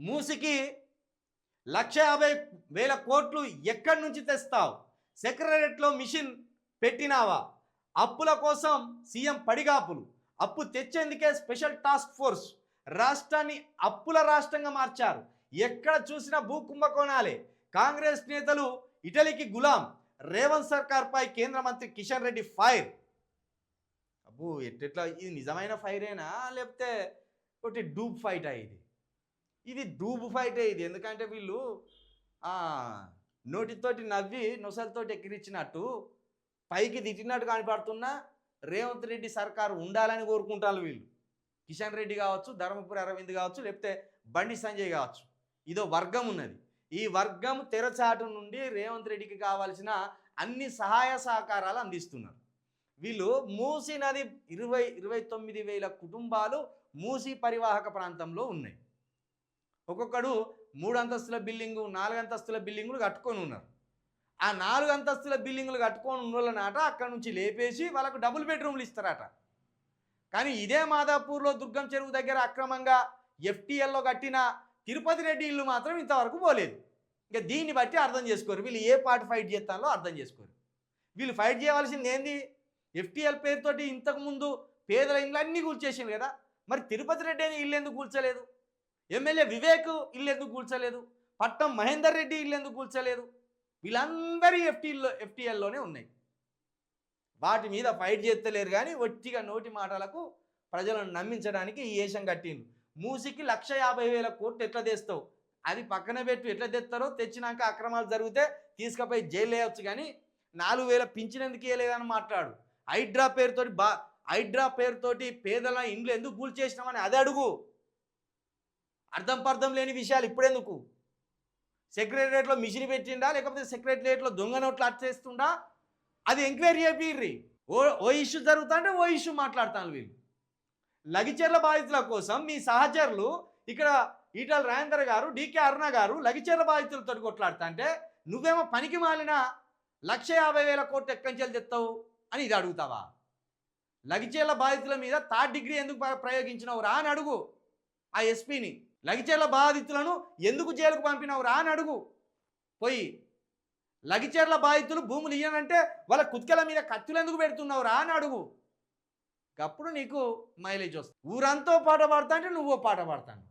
మూసికి 1,50,000 కోట్లు ఎక్కడి నుంచి తెస్తావు? సెక్రటరియట్లో మిషన్ పెట్టినావా? అప్పుల కోసం సీఎం పడిగాపులు. అప్పు తెచ్చేందుకే స్పెషల్ టాస్క్ ఫోర్స్. రాష్ట్రాన్ని అప్పుల రాష్ట్రంగా మార్చారు. ఎక్కడ చూసినా భూ కుంభకోణాలే. కాంగ్రెస్ నేతలు ఇటలీకి గులాం. రేవంత్ సర్కార్పై కేంద్ర మంత్రి కిషన్ రెడ్డి ఫైర్. అబ్బో ఎట్లా ఇది నిజమైన ఫైరేనా లేకపోతే ఒకటి డూబ్ ఫైటా? ఇది డూబ్ ఫైటే. ఇది ఎందుకంటే వీళ్ళు నోటితోటి నవ్వి నొసలతోటి ఎక్కిరిచ్చినట్టు పైకి తిట్టినట్టు కనపడుతున్నా రేవంత్ రెడ్డి సర్కారు ఉండాలని కోరుకుంటారు వీళ్ళు. కిషన్ రెడ్డి కావచ్చు, ధర్మపురి అరవింద్ కావచ్చు, లేకపోతే బండి సంజయ్ కావచ్చు. ఇదో వర్గం ఉన్నది. ఈ వర్గం తెరచాటు నుండి రేవంత్ రెడ్డికి కావాల్సిన అన్ని సహాయ సహకారాలు అందిస్తున్నారు. వీళ్ళు మూసీ నది 29,000 కుటుంబాలు మూసీ పరివాహక ప్రాంతంలో ఉన్నాయి. ఒక్కొక్కడు 3 అంతస్తుల బిల్డింగు, 4 అంతస్తుల బిల్డింగులు కట్టుకొని ఉన్నారు. ఆ 4 అంతస్తుల బిల్డింగులు కట్టుకొని ఉన్నోళ్ళనాట అక్కడి నుంచి లేపేసి వాళ్ళకు డబుల్ బెడ్రూమ్లు ఇస్తారట. కానీ ఇదే మాదాపూర్లో దుర్గం చెరువు దగ్గర అక్రమంగా ఎఫ్టీఎల్లో కట్టిన తిరుపతి రెడ్డి ఇల్లు మాత్రం ఇంతవరకు పోలేదు. ఇంకా దీన్ని బట్టి అర్థం చేసుకోరు వీళ్ళు ఏ పార్టీ ఫైట్ చేస్తారో అర్థం చేసుకోరు. వీళ్ళు ఫైట్ చేయవలసింది ఏంది? ఎఫ్టీఎల్ పేరుతోటి ఇంతకుముందు పేదల ఇళ్ళన్నీ కూల్చేసింది కదా. మరి తిరుపతి రెడ్డి అని ఇల్లు ఎందుకు కూల్చలేదు? ఎమ్మెల్యే వివేక్ ఇల్లు ఎందుకు కూల్చలేదు? పట్నం మహేందర్ రెడ్డి ఇల్లు ఎందుకు కూల్చలేదు? వీళ్ళందరి ఎఫ్టీఎల్లోనే ఉన్నాయి. వాటి మీద ఫైట్ చేస్తలేరు కానీ ఒట్టిగా నోటి మాటలకు ప్రజలను నమ్మించడానికి ఈ ఏషం కట్టిండు. మూసికి 1,50,000 కోట్లు ఎట్లా తెస్తావు? అది పక్కన పెట్టు. ఎట్లా తెస్తారో తెచ్చినాక అక్రమాలు జరిగితే తీసుకుపోయి జైలు వేయవచ్చు. కానీ 4,000 పింఛనెందుకు ఇవ్వలేదని మాట్లాడు. హైడ్రా పేరుతోటి పేదల ఇండ్లు ఎందుకు కూల్చేసినామని అది అడుగు. అర్థం పర్థం లేని విషయాలు ఇప్పుడెందుకు? సెక్రటరియట్లో మిషన్ పెట్టిండా లేకపోతే సెక్రటరియట్లో దొంగ నోట్లు అట్టేస్తుండా? అది ఎంక్వైరీ చేపిర్రి. ఓ ఇష్యూ జరుగుతుంటే ఓ ఇష్యూ మాట్లాడతాను వీళ్ళు. లగిచెర్ల బాధితుల కోసం మీ సహచరులు ఇక్కడ ఈటల రాజేందర్ గారు, డీకే అరుణ గారు లగిచెర్ల బాధితులతో కొట్లాడుతా అంటే నువ్వేమో పనికి మాలిన 1,50,000 కోట్లు ఎక్కడి నుంచి తెస్తావు అని ఇది అడుగుతావా? లగిచెర్ల బాధితుల మీద 3rd డిగ్రీ ఎందుకు ప్రయోగించినవు రా అని అడుగు ఆ ఎస్పీని. లగిచెర్ల బాధితులను ఎందుకు జైలుకు పంపినవు రా అని అడుగు పోయి. లగిచెర్ల బాధితులు భూములు ఇయ్యనంటే వాళ్ళ కుత్కెల మీద కత్తులు ఎందుకు పెడుతున్నావు రా అని అడుగు. అప్పుడు నీకు మైలేజ్ వస్తుంది. ఊరంతా పాట పాడతా అంటే నువ్వో పాట పాడతాను.